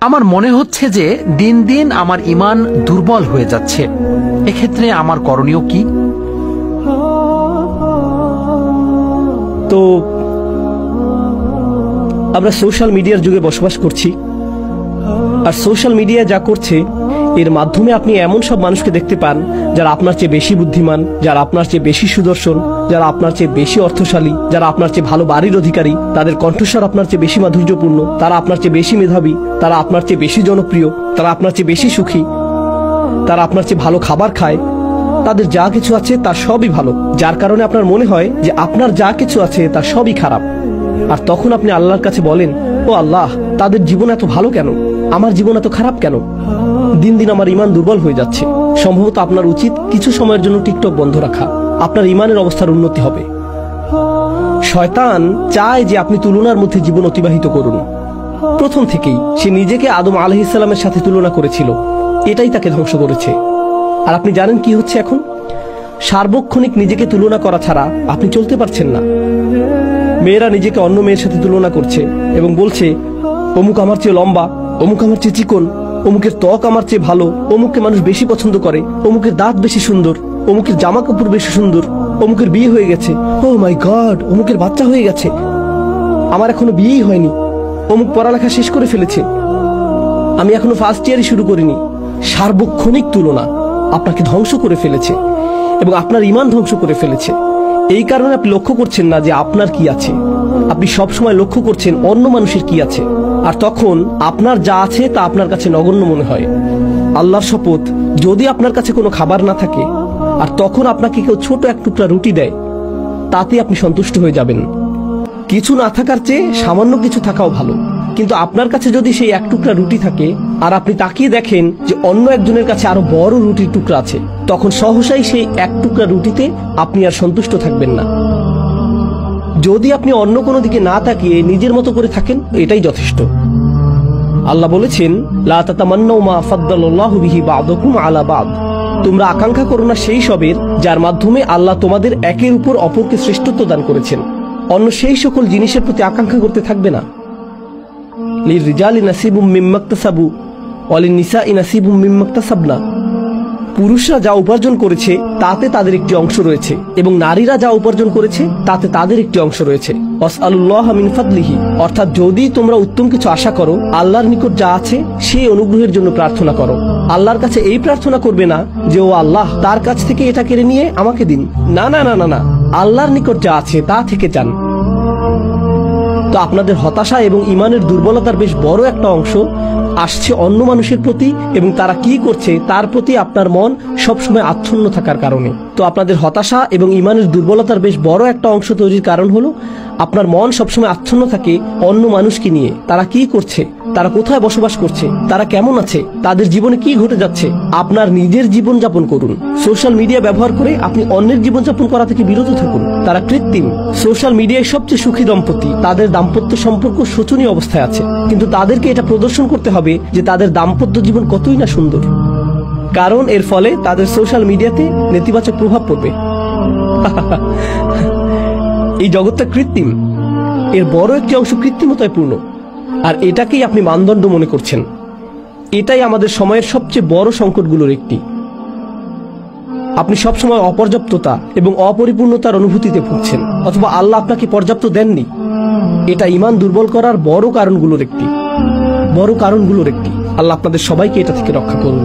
আমার মনে হচ্ছে যে দিন দিন আমার ঈমান দুর্বল হয়ে যাচ্ছে। এক্ষেত্রে আমার করণীয় কি? তো আমরা সোশ্যাল মিডিয়ার যুগে বসবাস করছি, আর সোশ্যাল মিডিয়া যা করছে এর মাধ্যমে আপনি এমন সব মানুষকে দেখতে পান যারা আপনার চেয়ে বেশি বুদ্ধিমান, যারা আপনার চেয়ে বেশি সুদর্শন, যারা আপনার চেয়ে বেশি অর্থশালী, যারা আপনার চেয়ে ভালো বাড়ির অধিকারী, তাদের কণ্ঠস্বর আপনার চেয়ে বেশি মাধুর্যপূর্ণ, তারা আপনার চেয়ে বেশি মেধাবী, তারা আপনার চেয়ে বেশি জনপ্রিয়, তারা আপনার চেয়ে বেশি সুখী, তারা আপনার চেয়ে ভালো খাবার খায়, তাদের যা কিছু আছে তা সবই ভালো, যার কারণে আপনার মনে হয় যে আপনার যা কিছু আছে তা সবই খারাপ। আর তখন আপনি আল্লাহর কাছে বলেন, ও আল্লাহ, তাদের জীবন এত ভালো কেন, আমার জীবন এত খারাপ কেন? দিন দিন আমার ঈমান দুর্বল হয়ে যাচ্ছে। সম্ভবত আপনার উচিত কিছু সময়ের জন্য টিকটক বন্ধ রাখা, আপনার ঈমানের অবস্থার উন্নতি হবে। শয়তান চায় যে আপনি তুলনার মধ্যে জীবন অতিবাহিত করুন। প্রথম থেকেই সে নিজেকে আদম আলাইহিস সালামের সাথে তুলনা করেছিল, এটাই তাকে ধ্বংস করেছে। আর আপনি জানেন কি হচ্ছে এখন? সার্বক্ষণিক নিজেকে তুলনা করা ছাড়া আপনি চলতে পারছেন না। মেয়েরা নিজেকে অন্য মেয়ের সাথে তুলনা করছে এবং বলছে, অমুক আমার চেয়ে লম্বা, অমুক আমার চেয়ে চিকন, অমুকের ত্বক আমার চেয়ে ভালো, অমুককে মানুষ বেশি পছন্দ করে, অমুকের দাঁত বেশি সুন্দর, অমুকের জামা কাপড় বেশি সুন্দর, অমুকের বিয়ে হয়ে গেছে, ও মাই গড, অমুকের বাচ্চা হয়ে গেছে, আমার এখনো বিয়েই হয়নি, অমুক পড়ালেখা শেষ করে ফেলেছে, আমি এখনো ফার্স্ট ইয়ারই শুরু করিনি। সার্বক্ষণিক তুলনা আপনাকে ধ্বংস করে ফেলেছে এবং আপনার ঈমান ধ্বংস করে ফেলেছে। এই কারণে আপনি লক্ষ্য করছেন না যে আপনার কি আছে, আপনি সব সময় লক্ষ্য করছেন অন্য মানুষের কি আছে, আর তখন আপনার যা আছে তা আপনার কাছে নগণ্য মনে হয়। আল্লাহর শপথ, যদি আপনার কাছে কোনো খাবার না থাকে আর তখন আপনাকে কেউ ছোট এক টুকরা রুটি দেয়, তাতে আপনি সন্তুষ্ট হয়ে যাবেন। কিছু না থাকার চেয়ে সামান্য কিছু থাকাও ভালো। কিন্তু আপনার কাছে যদি সেই এক টুকরা রুটি থাকে আর আপনি তাকিয়ে দেখেন যে অন্য একজনের কাছে আরো বড় রুটির টুকরা আছে, তখন সহসাই সেই এক টুকরা রুটিতে আপনি আর সন্তুষ্ট থাকবেন না। যদি আপনি অন্য কোনো দিকে না তাকিয়ে নিজের মতো করে থাকেন, এটাই যথেষ্ট। আল্লাহ বলেছেন, লা তাতামান্নাউ মা ফাদ্দালাল্লাহু বিহি বা'দাকুম আলা বা'দ। তোমরা আকাঙ্ক্ষা করো না সেই সবের যার মাধ্যমে আল্লাহ তোমাদের একের উপর অপরকে শ্রেষ্ঠত্ব দান করেছেন। অন্য সেই সকল জিনিসের প্রতি আকাঙ্ক্ষা করতে থাকবে না। লিররিজালি নাসিবুম মিম্মা ইকতাসাবু ওয়া লিন-নিসাই নাসিবুম মিম্মা ইকতাসাবনা। পুরুষরা যা উপার্জন করেছে তাতে তাদের একটি অংশ রয়েছে এবং নারীরা যা উপার্জন করেছে তাতে তাদের একটি অংশ রয়েছে। ওয়াসআলুল্লাহা মিন ফাদলিহি, অর্থাৎ যদি তোমরা উত্তম কিছু আশা করো, আল্লাহর নিকট যা আছে সেই অনুগ্রহের জন্য প্রার্থনা করো। আল্লাহর কাছে এই প্রার্থনা করবে না যে ও আল্লাহ, তার কাছ থেকে এটা কেড়ে নিয়ে আমাকে দিন। না না না না না, আল্লাহর নিকট যা আছে তা থেকে চান। তো আপনাদের হতাশা এবং ঈমানের দুর্বলতার বেশ বড় একটা অংশ আসছে অন্য মানুষের প্রতি এবং তারা কি করছে তার প্রতি আপনার মন সবসময় আচ্ছন্ন থাকার কারণে। তো আপনাদের হতাশা এবং ঈমানের দুর্বলতার বেশ বড় একটা অংশ তৈরির কারণ হলো আপনার মন সবসময় আচ্ছন্ন থাকে অন্য মানুষকে নিয়ে। তারা কি করছে, তারা কোথায় বসবাস করছে, তারা কেমন আছে, তাদের জীবনে কি ঘটে যাচ্ছে। আপনার নিজের জীবন যাপন করুন। সোশ্যাল মিডিয়া ব্যবহার করে আপনি অন্যের জীবন যাপন করা থেকে বিরত থাকুন। তারা কৃত্রিম। সোশ্যাল মিডিয়ায় সবচেয়ে সুখী দম্পতি, তাদের দাম্পত্য সম্পর্ক শোচনীয় অবস্থায় আছে, কিন্তু তাদেরকে এটা প্রদর্শন করতে হবে যে তাদের দাম্পত্য জীবন কতই না সুন্দর, কারণ এর ফলে তাদের সোশ্যাল মিডিয়াতে নেতিবাচক প্রভাব পড়বে। এই জগৎটা কৃত্রিম, এর বড় একটি অংশ কৃত্রিমতায় পূর্ণ, আর এটাকেই আপনি মানদণ্ড মনে করছেন। এটাই আমাদের সময়ের সবচেয়ে বড় সংকটগুলোর একটি। আপনি সবসময় অপর্যাপ্ততা এবং অপরিপূর্ণতার অনুভূতিতে ভুগছেন, অথবা আল্লাহ আপনাকে পর্যাপ্ত দেননি। এটা ঈমান দুর্বল করার বড় কারণগুলোর একটি। আল্লাহ আপনাদের সবাইকে এটা থেকে রক্ষা করুন।